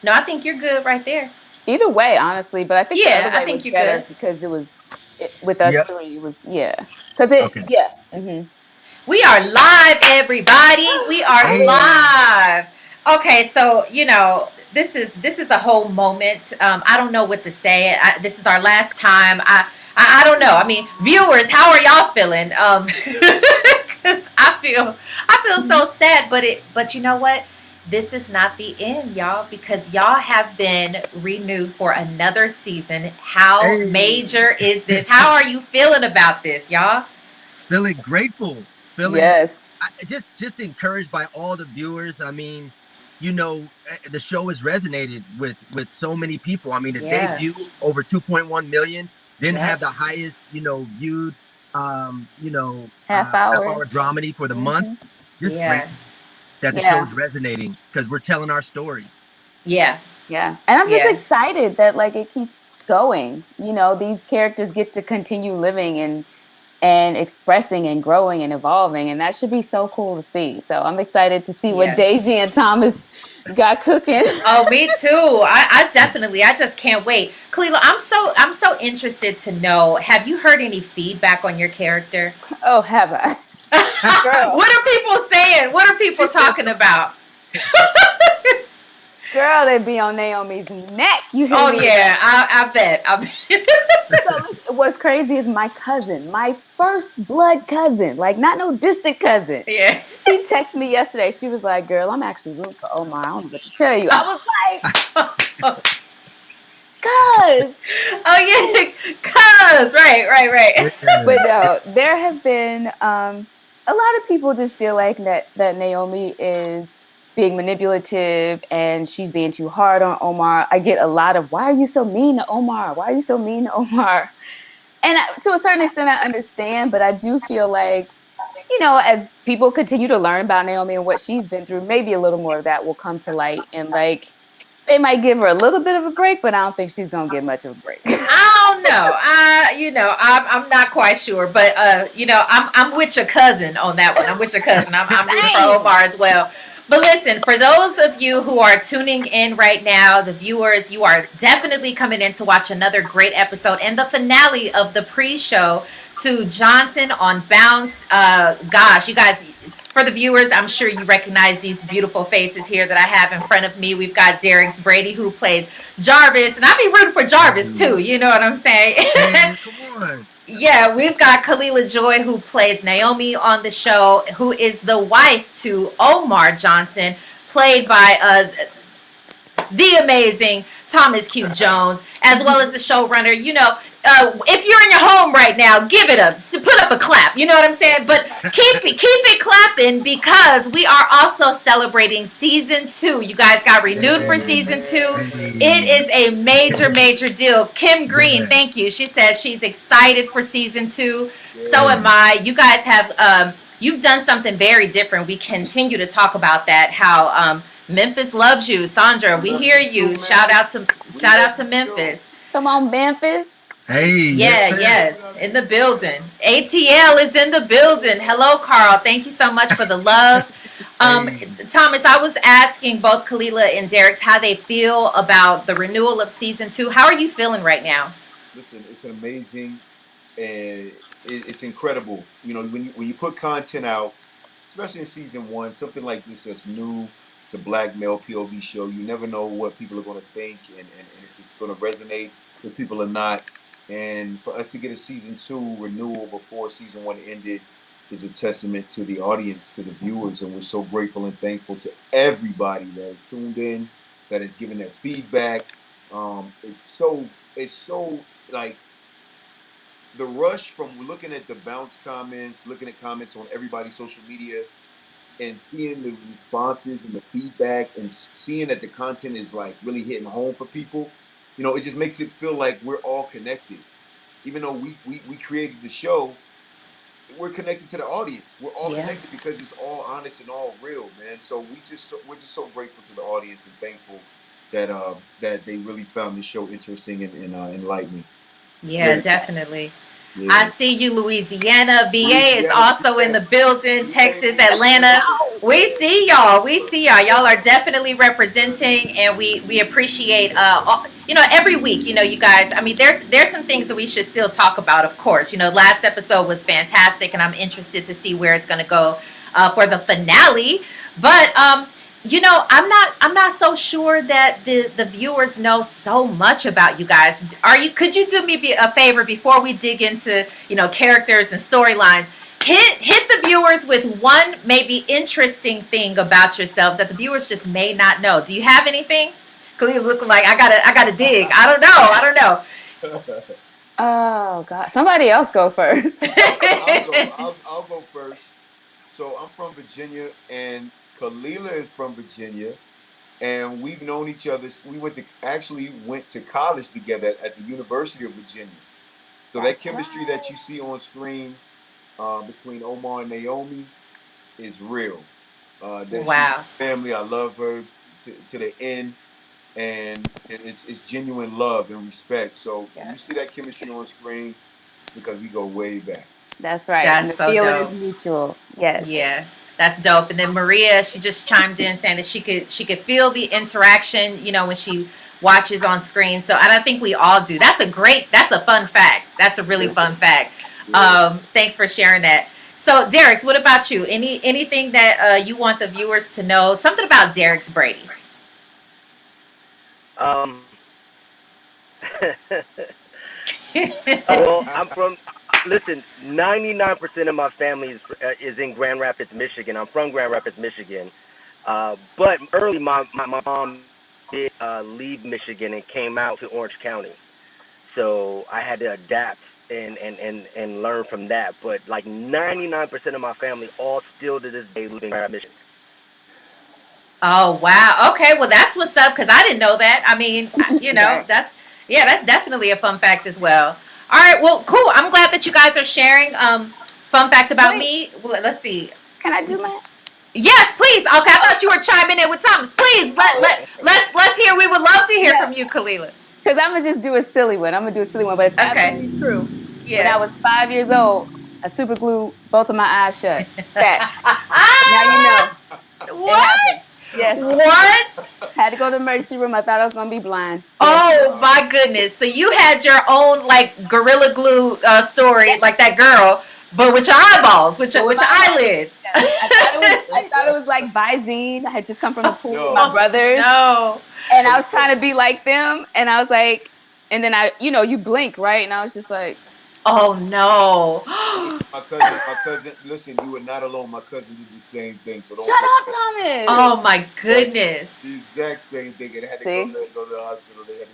No, I think you're good right there. Either way, honestly, but I think the other Yeah, I way was think you're better good. because with us Yep. three. It was yeah, because it Okay. yeah. Mm-hmm. We are live, everybody. We are Hey. live. Okay, so this is a whole moment. I don't know what to say. This is our last time. I don't know. I mean, viewers, how are y'all feeling? Because I feel so sad. But you know what? This is not the end, y'all, because y'all have been renewed for another season. How Hey. major is this? How are you feeling about this, y'all? Feeling grateful. Feeling Yes. just encouraged by all the viewers. I mean, the show has resonated with so many people. I mean, the Yeah. debut over 2.1 million, then Yep. have the highest, viewed Half half hour. hour dramedy for the month. Mm-hmm. Just Yeah. grateful that the show Yeah. is resonating because we're telling our stories. Yeah. Yeah. And I'm just Yeah. excited that like it keeps going. These characters get to continue living and expressing and growing and evolving, and that should be so cool to see. So I'm excited to see what Yeah. Deji and Thomas got cooking. Oh, me too. I definitely. I just can't wait. Cleo, I'm so interested to know. Have you heard any feedback on your character? Oh, have I? Girl. What are people saying? What are people She said talking about? Girl, they be on Naomi's neck. You hear Oh me? yeah, I bet. I bet. What's crazy is my cousin, my first blood cousin, like not no distant cousin. Yeah. She texted me yesterday. She was like, "Girl, I'm actually rooting for Omar. I don't know what to tell you." I was like, "Cuz." Oh yeah, cuz right. But Yeah. no, there have been a lot of people just feel like that Naomi is being manipulative and she's being too hard on Omar. I get a lot of, "Why are you so mean to Omar? Why are you so mean to Omar?" And to a certain extent, I understand, but I do feel like, as people continue to learn about Naomi and what she's been through, maybe a little more of that will come to light. And like, they might give her a little bit of a break, but I don't think she's going to get much of a break. I don't know. I'm not quite sure, but I'm with your cousin on that one. I'm with your cousin. I'm rooting for Same. Omar as well. But listen, for those of you who are tuning in right now, the viewers, you are definitely coming in to watch another great episode and the finale of the pre-show to Johnson on Bounce. Gosh, you guys, for the viewers, I'm sure you recognize these beautiful faces here that I have in front of me. We've got Derek Brady who plays Jarvis, and I be rooting for Jarvis too. You know what I'm saying? Hey, come on. Yeah, we've got Kalila Joy who plays Naomi on the show, who is the wife to Omar Johnson, played by the amazing Thomas Q. Jones, as well as the showrunner. If you're in your home right now, give it put up a clap. You know what I'm saying? But keep it clapping because we are also celebrating season 2. You guys got renewed for season 2. It Hey. is a major deal. Kim Green, Yeah. thank you. She says she's excited for season 2. So am Yeah. I. You guys have you've done something very different. We continue to talk about that. How Memphis loves you, Sandra. We hear you. Shout out to Memphis. Come on, Memphis. Hey, yes, Yeah, sir. yes, in the building. ATL is in the building. Hello, Carl. Thank you so much for the love. Um, Hey. Thomas, I was asking both Kalila and Derek how they feel about the renewal of season 2. How are you feeling right now? Listen, it's an amazing and it's incredible. When you put content out, especially in season 1, something like this that's new. It's a black male POV show. You never know what people are going to think and if it's going to resonate with people or not. And for us to get a season 2 renewal before season 1 ended is a testament to the audience, to the viewers, and we're so grateful and thankful to everybody that has tuned in, that has given their feedback. It's so like the rush from looking at the bounce comments, looking at comments on everybody's social media, and seeing the responses and the feedback, and seeing that the content is like really hitting home for people. It just makes it feel like we're all connected. Even though we created the show, we're connected to the audience. We're all Yeah. connected because it's all honest and all real, man. So we're just so grateful to the audience and thankful that they really found this show interesting and enlightening. Yeah, Very. definitely. I Yeah. see you, Louisiana. VA is Louisiana, also in the building. Texas, VA. Atlanta. We see y'all. We see y'all. Y'all are definitely representing, and we appreciate. Every week, you guys. I mean, there's some things that we should still talk about. Of course, last episode was fantastic, and I'm interested to see where it's going to go for the finale. But I'm not so sure that the viewers know so much about you guys. Could you do me a favor before we dig into characters and storylines? Hit the viewers with one maybe interesting thing about yourselves that the viewers just may not know. Do you have anything? Cause you look like I gotta dig. I Oh God! Somebody else go first. I'll don't go. know. I'll go first. So I'm from Virginia, and Kalila is from Virginia, and we've known each other. We went to college together at the University of Virginia. So that That's chemistry right. that you see on screen between Omar and Naomi is real. That she's Wow. family. I love her to the end, and it's genuine love and respect. So when you Yes, see that chemistry on screen, it's because we go way back. that's right. And That's the so feeling is dope. mutual. Yes. Yeah, that's dope. And then Maria, she just chimed in saying that she could feel the interaction, when she watches on screen. So and I think we all do. That's a fun fact. That's a really fun fact. Yeah. Thanks for sharing that. So Derek's, what about you? Anything that you want the viewers to know? Something about Derek's Brady. Um, well, I'm from. Listen, 99% of my family is in Grand Rapids, Michigan. I'm from Grand Rapids, Michigan. But early, my mom did leave Michigan and came out to Orange County. So I had to adapt and learn from that. But like 99% of my family all still to this day live in Grand Rapids, Michigan. Oh wow. Okay. Well, that's what's up because I didn't know that. I mean, Right. that's definitely a fun fact as well. All right. Well, cool. I'm glad that you guys are sharing. Fun fact about Wait, me. Well, let's see. can I do my? Yes, please. Okay, I thought you were chiming in with Thomas. Please let's hear. We would love to hear Yeah, from you, Kalila. because I'm gonna just do a silly one. I'm gonna do a silly one, but it's Okay. absolutely true. When I Yeah. was 5 years old, I super glued both of my eyes shut. Fact. Now you Ah! know it What? happened. Yes, What? had to go to the emergency room. I thought I was gonna be blind. Yes, Oh my goodness! So you had your own like gorilla glue story, yes. like that girl, but with your eyeballs, with But your with with my your eyes, eyelids. yes. I thought it was like Visine. I had just come from the pool with my No. Oh brothers, no! and I was trying to be like them, and I was like, and then you blink, right? And I was just like, Oh no! My cousin. Listen, you were not alone. My cousin did the same thing. So don't shut play up, that. Yeah, Thomas. Oh my goodness! the exact same thing. And had to See, go to the hospital. They had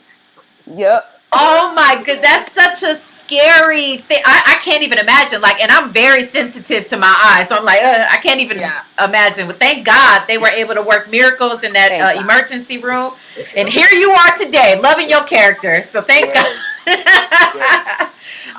yep. Oh my good! That's such a scary thing. I can't even imagine. Like, and I'm very sensitive to my eyes, so I'm like, I can't even Yeah. imagine. But thank God they were able to work miracles in that Thank God. emergency room, and here you are today, loving your character. So thanks God. yes, yes,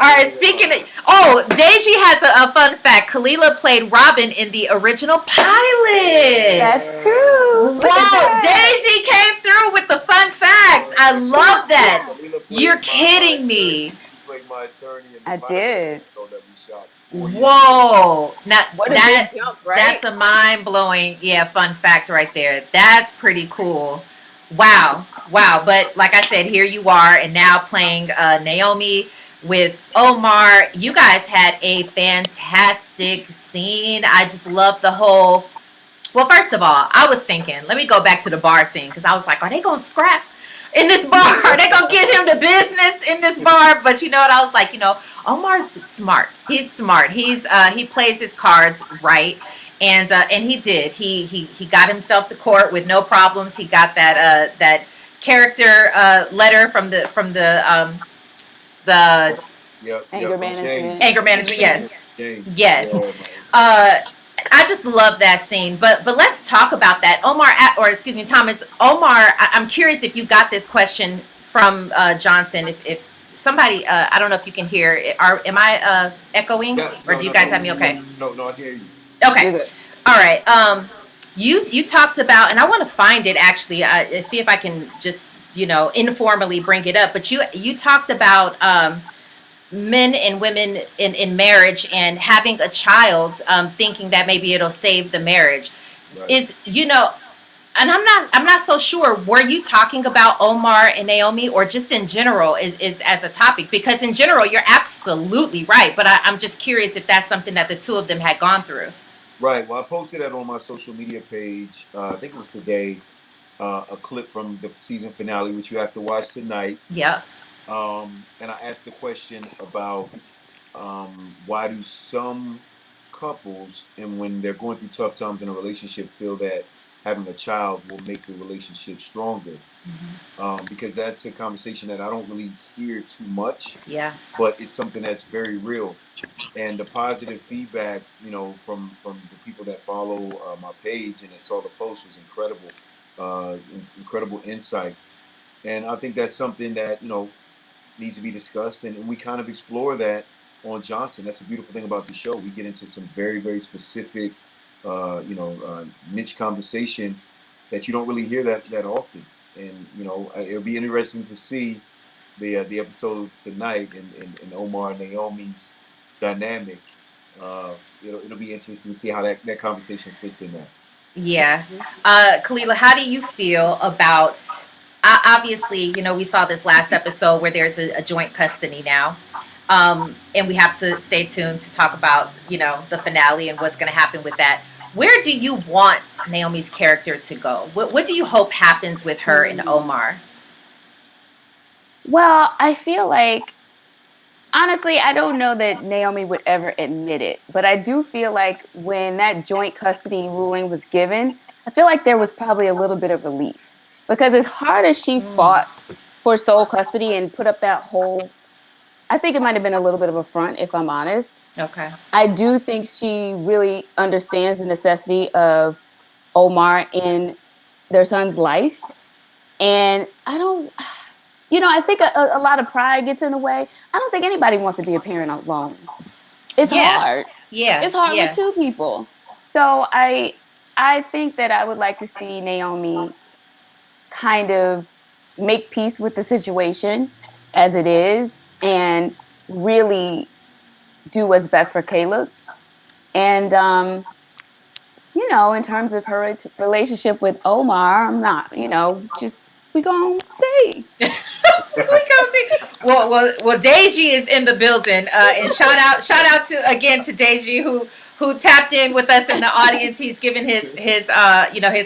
All you right, really speaking are. of, Deji has a fun fact. Kalila played Robin in the original pilot. That's true. Look at Whoa, that. Deji came through with the fun facts. I love that. Kalila You're played my kidding attorney. me. She played my attorney in the I pilot did. episode that we shot 4 years ago. Whoa. Now What a that big jump, right? that's a mind-blowing, fun fact right there. That's pretty cool. Wow. Wow. But like I said, here you are and now playing Naomi with Omar. You guys had a fantastic scene. I just love the whole. Well, first of all, I was thinking, let me go back to the bar scene because I was like, are they going to scrap in this bar? Are they going to get him to business in this bar? But you know what? I was like, Omar's smart. He's smart. He plays his cards right. And he did. He got himself to court with no problems. He got that character letter from the Anger From James. management. anger management. Yes, James. yes. Yeah, man. Uh, I just love that scene. But let's talk about that. Omar, or excuse me, Thomas. Omar, I'm curious if you got this question from Johnson. If somebody, I don't know if you can hear. Am I echoing, Yeah, or no, do you no, guys no, have me okay? no, I hear you. Okay. You're good. All right. You talked about, and I want to find it actually. See if I can just informally bring it up. But you talked about men and women in marriage and having a child, thinking that maybe it'll save the marriage, Right. is, and I'm not so sure. Were you talking about Omar and Naomi, or just in general is as a topic? Because in general, you're absolutely right. But I'm just curious if that's something that the two of them had gone through. Right. Well, I posted that on my social media page. I think it was today. A clip from the season finale, which you have to watch tonight. Yep. And I asked the question about why do some couples, and when they're going through tough times in a relationship, feel that having a child will make the relationship stronger? Because that's a conversation that I don't really hear too much, Yeah. but it's something that's very real. And the positive feedback, from the people that follow my page and that saw the post was incredible, incredible insight. And I think that's something that needs to be discussed, and we kind of explore that on Johnson. That's the beautiful thing about the show. We get into some very, very specific, niche conversation that you don't really hear that often. And it'll be interesting to see the episode tonight and Omar and Naomi's dynamic. It'll be interesting to see how that conversation fits in there. Yeah. Kalila, how do you feel about, obviously, we saw this last episode where there's a joint custody now. And we have to stay tuned to talk about, the finale and what's going to happen with that. Where do you want Naomi's character to go? What do you hope happens with her and Omar? Well, I feel like, honestly, I don't know that Naomi would ever admit it, but I do feel like when that joint custody ruling was given, I feel like there was probably a little bit of relief, because as hard as she fought for sole custody and put up that whole, I think it might have been a little bit of a front, if I'm honest. Okay. I do think she really understands the necessity of Omar in their son's life. And I don't, I think a lot of pride gets in the way. I don't think anybody wants to be a parent alone. It's Yeah. hard. Yeah. It's hard Yeah. with two people. So I think that I would like to see Naomi kind of make peace with the situation as it is and really do what's best for Caleb. And in terms of her relationship with Omar, I'm not, just we gonna see. We go see. Well, Deji is in the building, and shout out to again to Deji who tapped in with us in the audience. He's given his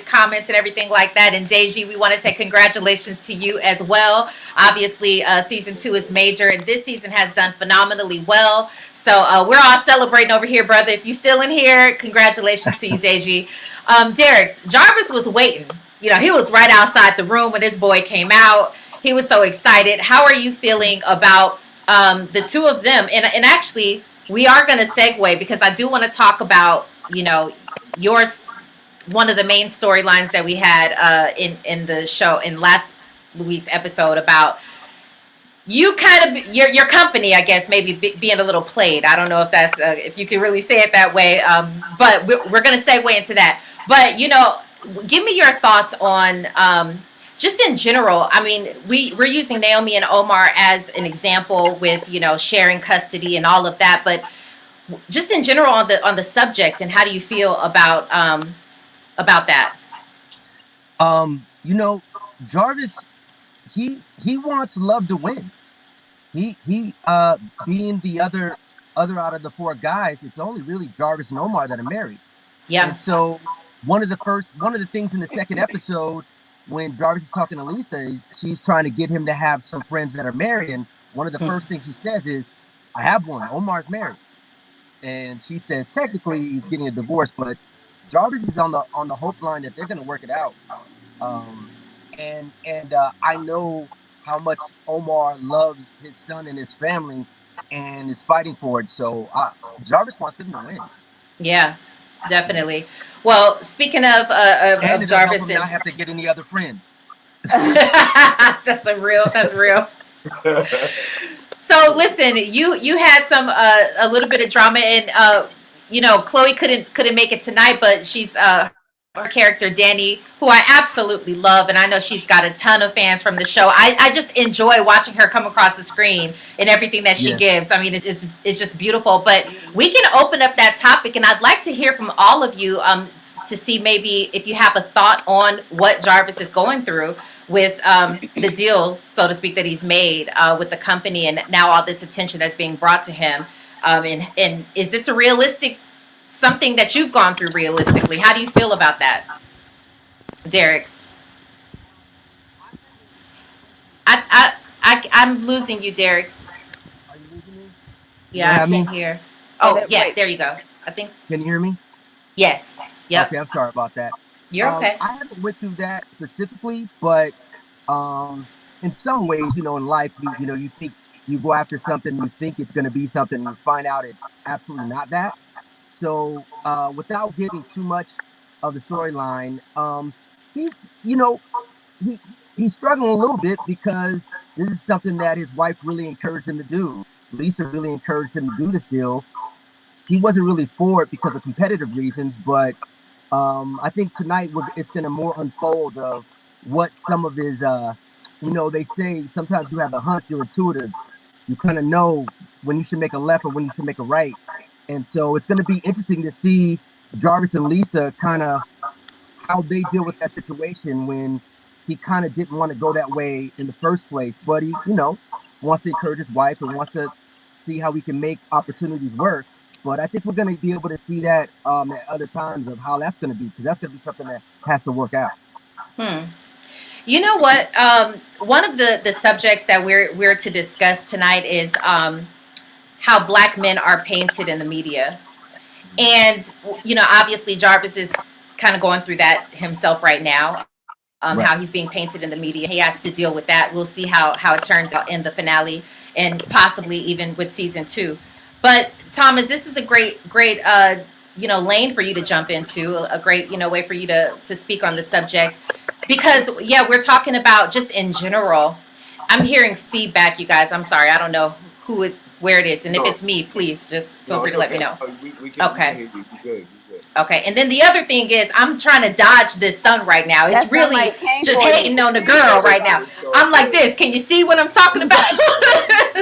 comments and everything like that. And Deji, we want to say congratulations to you as well. Obviously, season 2 is major, and this season has done phenomenally well. So we're all celebrating over here, brother. If you're still in here, congratulations to you, Deji. Derek, Jarvis was waiting. He was right outside the room when this boy came out. He was so excited. How are you feeling about the two of them? And actually, we are going to segue because I do want to talk about, yours, one of the main storylines that we had in the show in last week's episode about you kind of your company, I guess, maybe being a little played. I don't know if that's if you can really say it that way, but we're going to segue into that. But give me your thoughts on just in general. I mean, we're using Naomi and Omar as an example with sharing custody and all of that, but just in general on the subject, and how do you feel about that? Jarvis, he wants love to win. He being the other out of the 4 guys, it's only really Jarvis and Omar that are married. Yeah. And so one of the things in the second episode when Jarvis is talking to Lisa is she's trying to get him to have some friends that are married, and one of the first things he says is, "I have one. Omar's married." And she says technically he's getting a divorce, but Jarvis is on the hope line that they're going to work it out. And I know how much Omar loves his son and his family and is fighting for it. So Jarvis wants them to win. Yeah, definitely. Well, speaking of And Jarvis, and not have to get any other friends. that's real. So listen, you had some a little bit of drama, and Chloe couldn't make it tonight, but she's her character Danny, who I absolutely love, and I know she's got a ton of fans from the show. I just enjoy watching her come across the screen and everything that she Yeah. gives. I mean, it's just beautiful. But we can open up that topic, and I'd like to hear from all of you to see maybe if you have a thought on what Jarvis is going through with the deal, so to speak, that he's made with the company, and now all this attention that's being brought to him. And is this a realistic something that you've gone through realistically? How do you feel about that, Derek's? I'm losing you, Derek's. Are you losing me? You don't Yeah, I have me? can't hear. Oh, Oh, yeah, wait. there you go. I think Can you hear me? yes. Yep, Okay, I'm sorry about that. you're okay. I haven't went through that specifically, but in some ways, in life, you think you go after something, you think it's going to be something, and you find out it's absolutely not that. So, without giving too much of the storyline, he's, he he's struggling a little bit because this is something that his wife really encouraged him to do. Lisa really encouraged him to do this deal. He wasn't really for it because of competitive reasons, but I think tonight it's going to more unfold of what some of his, they say sometimes you have a hunch, you're intuitive, you kind of know when you should make a left or when you should make a right. And so it's going to be interesting to see Jarvis and Lisa kind of how they deal with that situation when he kind of didn't want to go that way in the first place, but he, wants to encourage his wife and wants to see how we can make opportunities work. But I think we're going to be able to see that at other times of how that's going to be, because that's going to be something that has to work out. Hmm. You know what? One of the subjects that we're to discuss tonight is how black men are painted in the media. And obviously Jarvis is kind of going through that himself right now. How Right. he's being painted in the media. He has to deal with that. We'll see how it turns out in the finale, and possibly even with season 2. But Thomas, this is a great lane for you to jump into, a great way for you to speak on the subject, because yeah, we're talking about just in general. I'm hearing feedback, you guys. I'm sorry, I don't know where it is, and if No, it's me, please just feel no, free it's to let me okay. know. We can Okay. hear you. You good. You good. Okay, and then the other thing is, I'm trying to dodge this sun right now. It's That really sunlight came just for you. hating on the girl right now. I'm like this. Can you see what I'm talking about?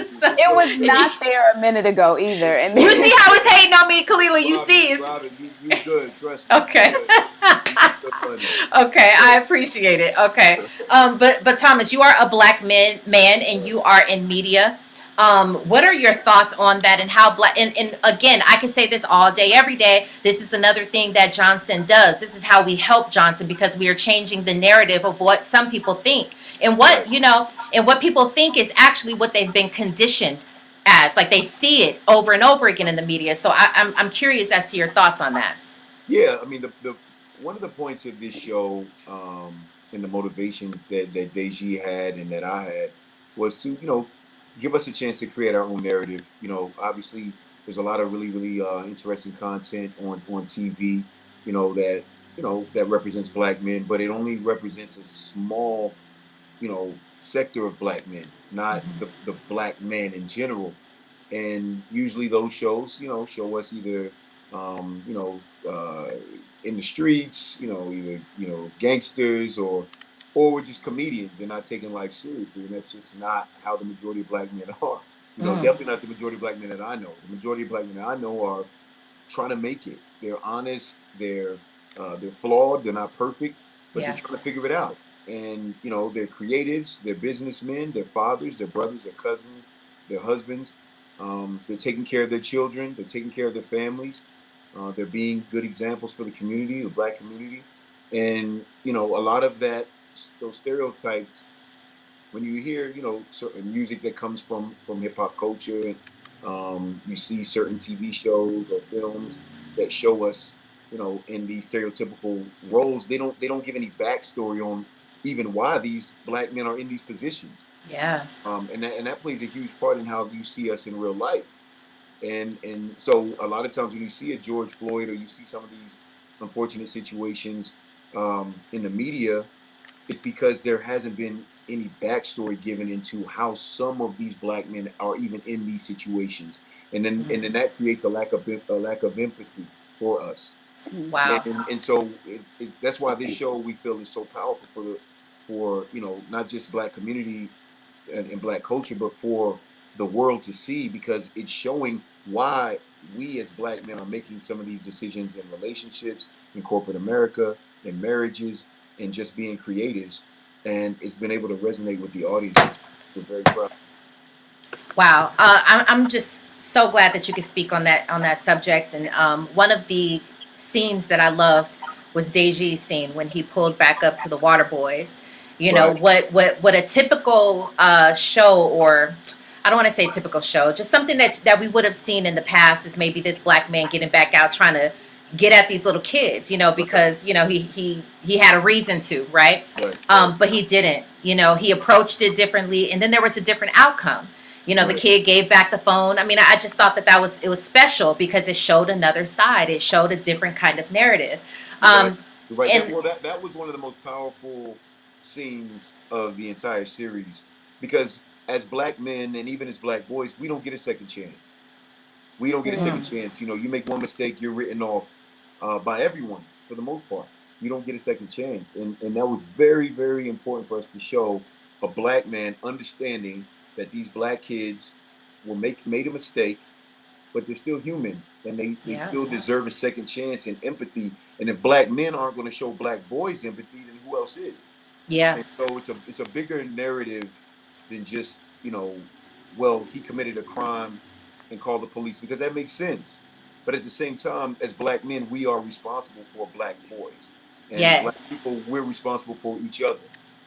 So, It was not there a minute ago either. And you see how it's hating on me, Kalila? You see it's Robin, you good. Trust me. okay. You good. Okay, I appreciate it. Okay, but Thomas, you are a black man, and you are in media. What are your thoughts on that, and how black? And again, I can say this all day, every day. This is another thing that Johnson does. This is how we help Johnson, because we are changing the narrative of what some people think, and what people think is actually what they've been conditioned as. Like, they see it over and over again in the media. So I'm curious as to your thoughts on that. Yeah, I mean the one of the points of this show, and the motivation that Deji had and that I had was to give us a chance to create our own narrative. Obviously there's a lot of really interesting content on TV. That that represents black men, but it only represents a small sector of black men, not the black man in general. And usually those shows, show us either, in the streets, either gangsters or we're just comedians and not taking life seriously. And that's just not how the majority of black men are. Mm. Definitely not the majority of black men that I know. The majority of black men that I know are trying to make it. They're honest. They're flawed. They're not perfect, but they're Yeah. trying to figure it out. And they're creatives. They're businessmen. They're fathers. They're brothers. They're cousins. They're husbands. They're taking care of their children. They're taking care of their families. They're being good examples for the community, the black community. And a lot of those stereotypes, when you hear certain music that comes from hip hop culture, you see certain TV shows or films that show us in these stereotypical roles, they don't give any backstory on even why these black men are in these positions. Yeah. And that plays a huge part in how you see us in real life. And so a lot of times when you see a George Floyd, or you see some of these unfortunate situations in the media, it's because there hasn't been any backstory given into how some of these black men are even in these situations, and then that creates a lack of empathy for us. Wow. And so that's why this show we feel is so powerful for not just Black community and Black culture, but for the world to see, because it's showing why we as Black men are making some of these decisions in relationships, in corporate America, in marriages, and just being creatives. And it's been able to resonate with the audience. We're very proud. Wow, I'm just so glad that you could speak on that subject. And one of the scenes that I loved was Deji's scene when he pulled back up to the Water Boys. You know Right. what a typical show, or I don't want to say typical show, just something that we would have seen in the past is maybe this black man getting back out trying to get at these little kids, because he had a reason to, right? Right. Right. But he didn't. He approached it differently, and then there was a different outcome. The Right. kid gave back the phone. I mean, I just thought that it was special because it showed another side. It showed a different kind of narrative. You're right. Um, You're right. and That was one of the most powerful scenes of the entire series, because as Black men and even as Black boys, we don't get a second chance. We don't get a second chance. You make one mistake, you're written off by everyone for the most part. You don't get a second chance, and that was very, very important for us to show a Black man understanding that these Black kids made a mistake, but they're still human, and they yeah, still deserve a second chance and empathy. And if Black men aren't going to show Black boys empathy, then who else is? yeah, And so it's a bigger narrative than just well, he committed a crime and call the police, because that makes sense. But at the same time, as Black men, we are responsible for Black boys, and Black yes, people, we're responsible for each other.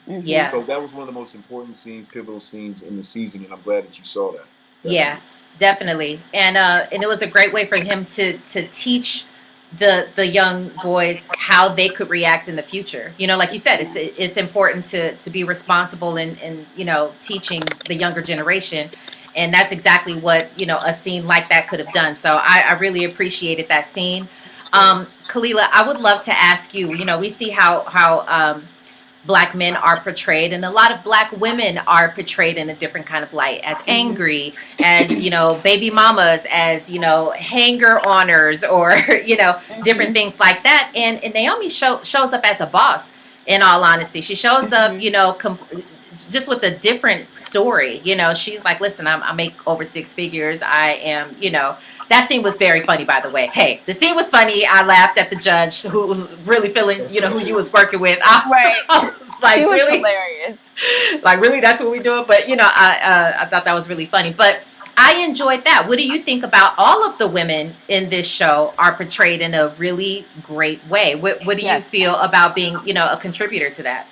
Mm-hmm. yeah. So that was one of the most important scenes, pivotal scenes in the season, and I'm glad that you saw that. Yeah, Definitely. definitely. And it was a great way for him to teach the young boys how they could react in the future. Like you said, it's important to be responsible in teaching the younger generation. And that's exactly what, a scene like that could have done. So I really appreciated that scene. Kalila, I would love to ask you, we see how black men are portrayed, and a lot of black women are portrayed in a different kind of light, as angry, as baby mamas, as hanger oners, or different things like that. And Naomi shows up as a boss. In all honesty, she shows up just with a different story. She's like, listen, I make over six figures. I am, that scene was very funny, by the way. Hey, the scene was funny. I laughed at the judge who was really feeling, who you was working with. Right. I was like, He was really? hilarious. Like, really? That's what we doing? But, I thought that was really funny. But I enjoyed that. What do you think about all of the women in this show are portrayed in a really great way? What do you Yes. feel about being, a contributor to that?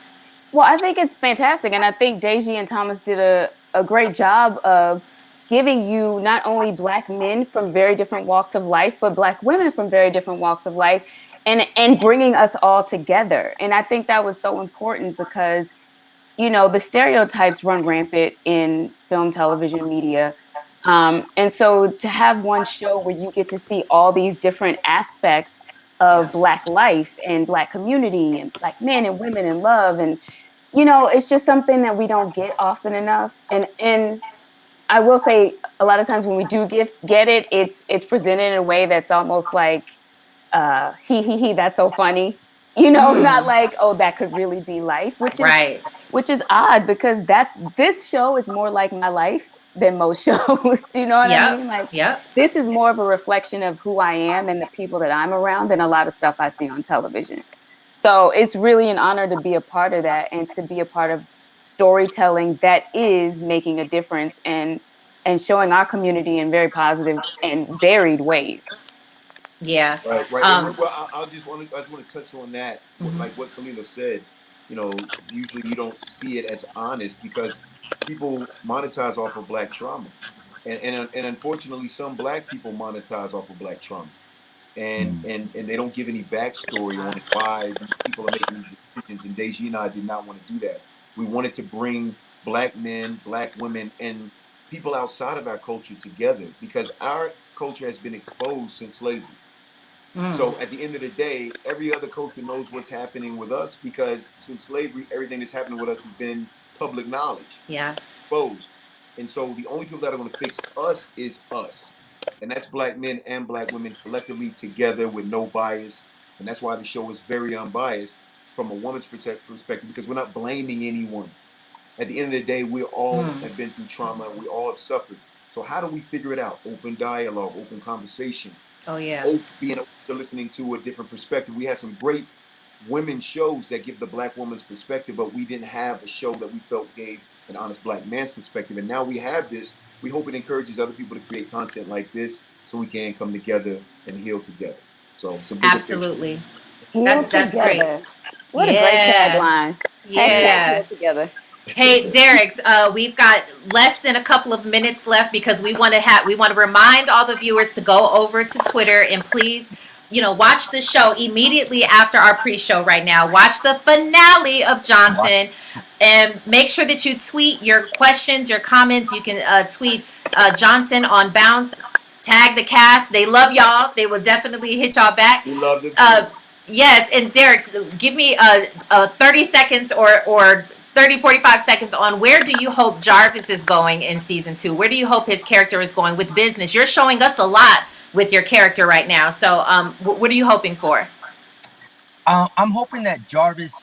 Well, I think it's fantastic. And I think Deji and Thomas did a great job of giving you not only Black men from very different walks of life, but Black women from very different walks of life, and bringing us all together. And I think that was so important because, the stereotypes run rampant in film, television, media. And so to have one show where you get to see all these different aspects of Yeah. Black life and Black community and Black men and women and love, and it's just something that we don't get often enough. And I will say a lot of times when we do get it, it's presented in a way that's almost like he that's so funny. Not like, oh, that could really be life, Right. which is odd because this show is more like my life than most shows. Do you know what I Yep. mean? Like, Yep. this is more of a reflection of who I am and the people that I'm around than a lot of stuff I see on television. So it's really an honor to be a part of that and to be a part of storytelling that is making a difference and showing our community in very positive and varied ways. Yeah. Right, right. And Um, well, I just want to touch on that. mhm. Like what Kalila said, usually you don't see it as honest because people monetize off of Black trauma, and unfortunately, some Black people monetize off of Black trauma, and they don't give any backstory on why these people are making these decisions. And Deji and I did not want to do that. We wanted to bring Black men, Black women, and people outside of our culture together because our culture has been exposed since slavery. Mm. So at the end of the day, every other culture knows what's happening with us because since slavery, everything that's happening with us has been public knowledge, Yeah. exposed. And so the only people that are going to fix us is us. And that's Black men and Black women collectively together with no bias. and that's why the show is very unbiased from a woman's perspective, because we're not blaming anyone. At the end of the day, we all have been through trauma. We all have suffered. So how do we figure it out? Open dialogue, open conversation, Oh yeah. being open to listening to a different perspective. We had some great women shows that give the black woman's perspective, but we didn't have a show that we felt gave an honest black man's perspective. And now we have this. We hope it encourages other people to create content like this so we can come together and heal together. So some bigger Absolutely. Heal That's great. together. What a great tagline. Yeah. Heal together. Hey, Derek, we've got less than a couple of minutes left because we want to remind all the viewers to go over to Twitter and please, watch the show immediately after our pre-show right now. Watch the finale of Johnson and make sure that you tweet your questions, your comments. You can tweet Johnson on Bounce, tag the cast. They love y'all. They will definitely hit y'all back. We love it. Yes, and Derek, give me 30 seconds or 30, 45 seconds on where do you hope Jarvis is going in season 2? Where do you hope his character is going with business? You're showing us a lot with your character right now. So what are you hoping for? I'm hoping that Jarvis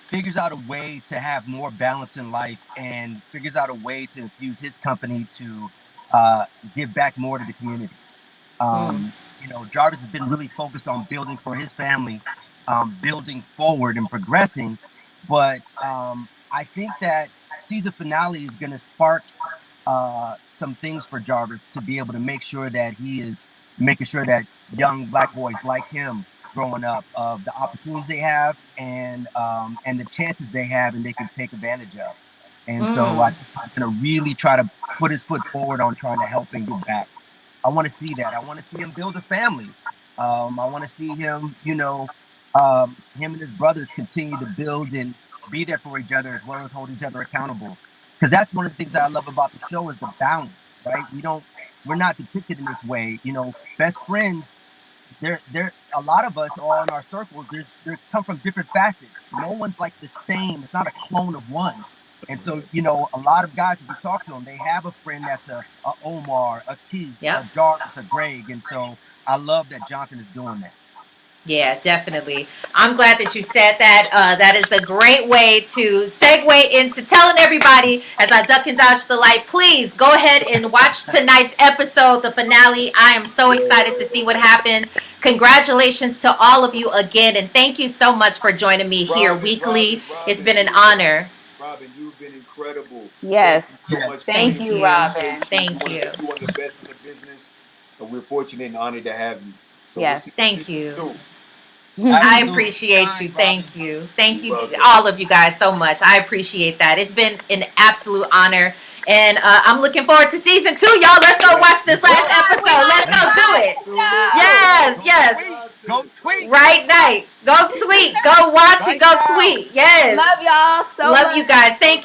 figures out a way to have more balance in life and figures out a way to infuse his company to give back more to the community. Jarvis has been really focused on building for his family, building forward and progressing. But I think that season finale is going to spark some things for Jarvis to be able to make sure that he is making sure that young black boys like him growing up of the opportunities they have and the chances they have and they can take advantage of. And so I think he's going to really try to put his foot forward on trying to help and give back. I want to see that. I want to see him build a family. I want to see him, him and his brothers continue to build and be there for each other as well as hold each other accountable. Because that's one of the things that I love about the show is the balance, right? We're not depicted in this way. Best friends, they're a lot of us all in our circles, they come from different facets. No one's like the same. It's not a clone of one. And so, a lot of guys, if you talk to them, they have a friend that's a Omar, a Keith, a Jarvis, a Greg. And so I love that Johnson is doing that. Yeah, definitely. I'm glad that you said that. That is a great way to segue into telling everybody, as I duck and dodge the light, please go ahead and watch tonight's episode, the finale. I am so excited to see what happens. Congratulations to all of you again, and thank you so much for joining me here weekly. It's been an honor. Robin, you've been incredible. Yes. Thank you so much. Thank you, Robin. Thank you. You're one of the best in the business, and we're fortunate and honored to have you. So yes. Thank you. I appreciate you. Thank you. Thank you, all of you guys, so much. I appreciate that. It's been an absolute honor. And I'm looking forward to season 2, y'all. Let's go watch this last episode. Let's go do it. Yes. Go tweet. Right night. Go tweet. Go watch it. Go tweet. Yes. Love y'all so much. Love you guys. Thank you.